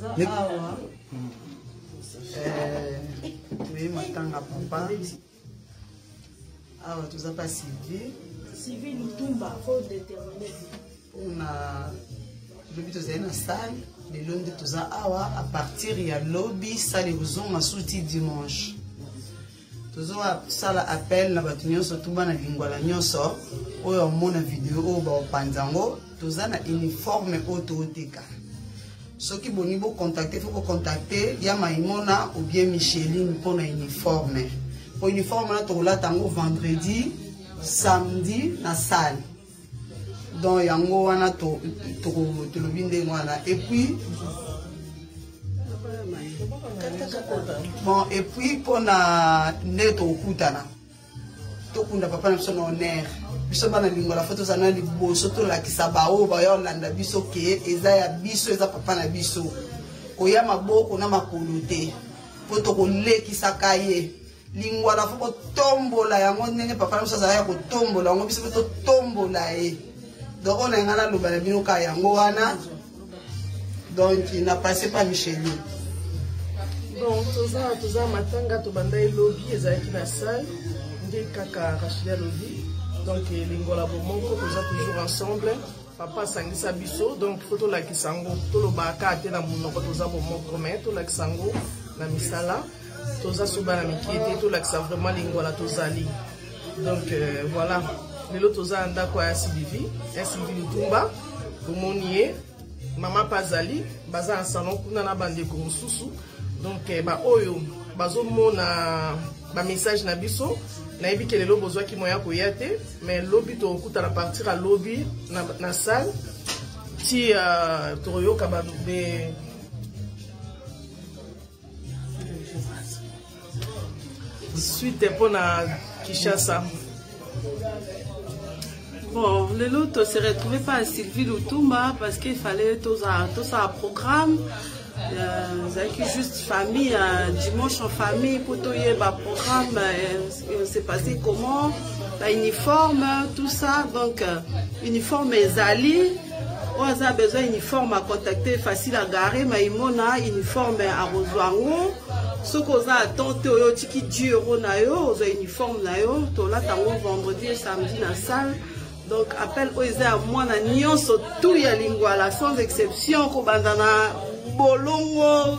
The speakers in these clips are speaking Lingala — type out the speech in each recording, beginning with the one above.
awa oui matanga papa awa toza pas Sylvie Lutumba faut déterminer on a lobi tozali na salle lelo nde toza awa à partir ya lobi sale kozonga suti dimanche tozosala appel na bato nyonso tu bana lingwala nyonso oyo omona video oyo baopanza yango toza na uniforme oyo tooteka soki boni bocontacte fo bocontacte ya Maimona ou bien Micheline mpona uniforme po uniforme wana tokolata yango vendredi samedi na salle donc yango wana tolobi ndenge wana et puis bon et puis pona nde tokutana tokunda papa na biso na honneur biso bana lingwala fo tozana liboso tolakisa bao bayolanda biso ke eza ya biso eza papa na biso koya maboko na makolo te po tokolekisaka ye lingwala fo kotombola yango ndenge papa na biso azala ya kotombola yango biso po totombola ye donc on a ngana loba na bino ka yango wana donc il n'a passé pas Micheline. Bon, toza matanga to banda lobby ezaki na salle nde kaka Rachida lobby donc lingola bomoko toza toujours ensemble papa sangisa biso donc photo la kisango to lobaka te na monoko toza bomoko mais to la kisango na misala toza soba na mikiete to la kisa vraiment lingola tozali donc voilà lelo toza ndako ya Sylvie Lutumba bomonier mama pazali baza en salon kuna na bandeko mususu donc ba oyo bazomona ba message na biso na yebi ke lelo bozwa ki moya koya te mais lobby to okuta na partir à lobby na salle ti toroyoka ba be suite pour na Kinshasa. Bon, le lot se retrouvait pas à Sylvie Lutumba parce qu'il fallait tout ça programme. Juste famille, dimanche en famille, pour tout y programme, c'est passé comment, uniforme, tout ça. Donc, uniforme Zali, on a besoin d'uniforme à contacter, facile à garer, mais il a uniforme à Rosoango. Ce qu'on a tenté, tiki 10 euros na yo, uniforme na yo, to là tango vendredi et samedi dans la salle. Donc appel aux à moi na nyonso tout ya lingwala sans exception ko bandana bolongo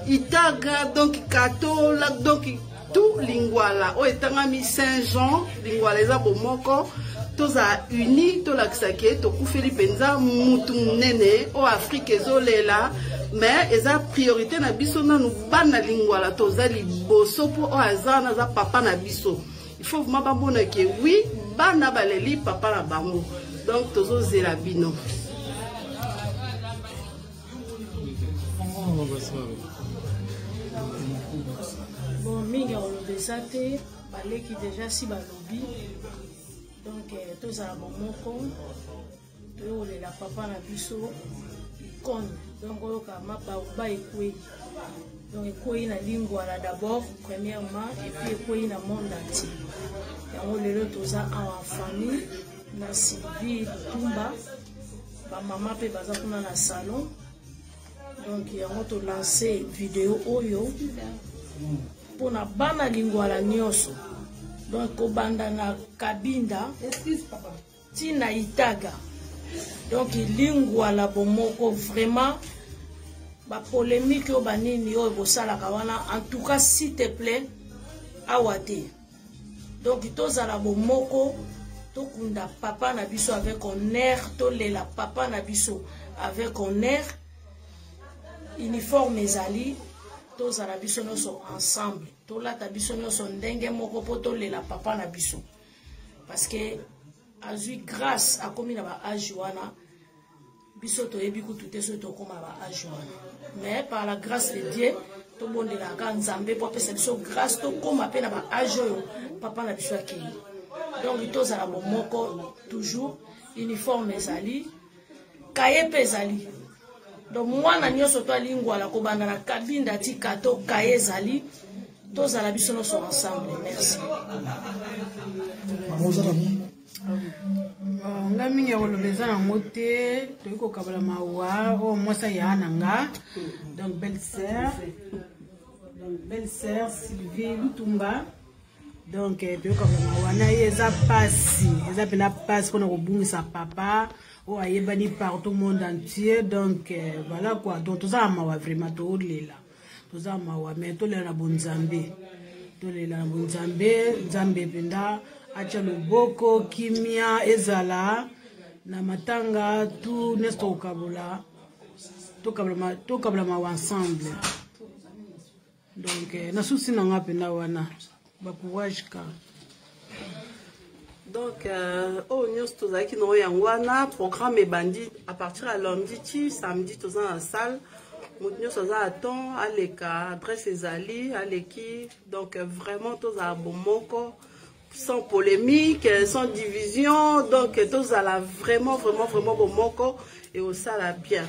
itaga donc kato la donc tout lingwala o etangami Saint-Jean lingwala eza bomoko toza uni to la kisake to kufeli penza mutu nene o Afrique ezolela mais eza priorité na biso na nu bana lingwala toza liboso po o azana za papa na biso. Il faut vraiment bon que oui, bana baleli papa na bango. Donc tozo zela bino. Bon, minga on le desate, balé qui déjà si balobi. Donc toza bomoko, to le la papa na biso kon. Donc oka mapa ba ekwe. Donc ekwe na lingwala d'abord premièrement et puis ekwe na monde entier. Yango lelo toza en famille na Sylvie Lutumba ba maman pe baza kuna na salon. Donc yango to lancer vidéo oyo pour na bana lingwala nyonso. Donc ko banda na Kabinda tina Itaga. Donc lingwala bomoko vraiment ba polémique au banini au bosala kawana en tout cas s'il te plaît awate donc tozala bomoko tokunda papa na biso avec honneur tolela papa na biso avec honneur uniforme ezali tozala biso nyonso ensemble tolata biso nyonso ndenge moko po tolela papa na biso parce que azui grâce a komi na ba âge wana biso toyebi kutu te so tokoma ba âge wana mais par la grâce de Dieu to bondela ka nzambe po pesa biso grâce to koma pe na ba âge oyo papa na biso akei donc tozala bomoko toujours uniforme ezali kaye pe ezali donc mwana nyonso to alingwala ko banda na Kabinda ti kato kaye ezali tozala biso nyonso ensemble merci. nga mingi ya kolobeza nango te toyei kokabala mawa oyo mwasi aya nanga donc belle sœur Sylvie Lutumba donc toyei kokabala mawa na ye eza mpena pasi mpona kobungisa papa oyo ayebani partout monde entier donc voilà quoi donc tozala mawa vraiment toolela tozala mawa mais tolela na bonzambe nzambe mpenda acha loboko kimia ezala na matanga tout nesi tokabula mawa ensemble donc nasusi nanga mpenda wana bacourage ka donc oyo nyonso tozalaki na oyo yango wana programme ebandi à partir ya lundi ti samedi toza na salle moto nyonso aza na temps aleka adresse ezali aleki donc vraiment tozala bomoko sans polémique, sans division, donc tous à la vraiment bomoko et au ça la bien.